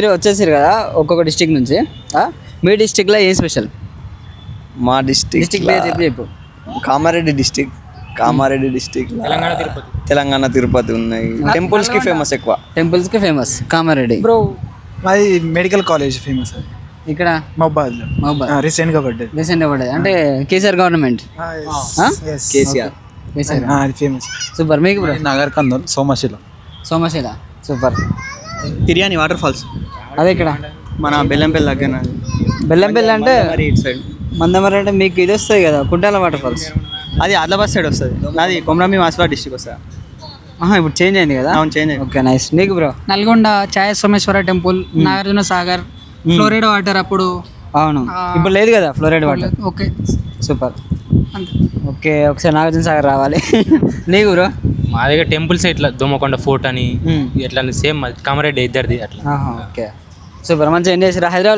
మీరు వచ్చేసారు కదా ఒక్కొక్క డిస్టిక్ నుంచి మీ డిస్టిక్లో ఏం స్పెషల్? మా డిస్టిక్ డిస్టిక్ పేరు చెప్పు. కామారెడ్డి డిస్టిక్. తెలంగాణ తిరుపతి ఉన్నాయి. టెంపుల్స్కి ఫేమస్ ఎక్కువ. టెంపుల్స్కి ఫేమస్ కామారెడ్డి. బ్రో మాది మెడికల్ కాలేజ్ ఫేమస్ అది ఇక్కడ మహబాద్లో. రీసెంట్గా పడ్డది. రీసెంట్గా పడ్డది అంటే కేసీఆర్ గవర్నమెంట్. కేసీఆర్. అది ఫేమస్. సూపర్. మీకు బ్రో? నగర్ కందల్ Somasila. Super. Tiryani waterfalls అదే ఇక్కడ మన బెల్లంపల్లి దగ్గర. బెల్లంపల్లి అంటే ఇటు సైడ్ మందమరి అంటే మీకు ఇది వస్తుంది కదా కుంటాల వాటర్ ఫాల్స్. అది ఆదిలాబాద్ సైడ్ వస్తుంది. నాది కొమరంభీం ఆసిఫాబాద్ డిస్టిక్ వస్తుంది. ఇప్పుడు చేంజ్ అయింది కదా. అవును, చేంజ్ అయింది. Okay, nice. నీకు bro? Nalgonda Chaya Someshwara temple, Nagarjuna Sagar, fluoride water అప్పుడు. అవును, ఇప్పుడు లేదు కదా ఫ్లోరైడ్ వాటర్. Okay, super. అంతే. ఓకే, ఒకసారి నాగార్జున సాగర్ రావాలి. నీకు బ్రో? మా దగ్గర టెంపుల్స్ ఇట్లా దోమకొండ ఫోర్ట్ అని ఇట్లా సేమ్ కామారెడ్డి ఇద్దరిది అట్లా. Okay, super. మంచిగా ఎంజాయ్ చేసారా హైదరాబాద్?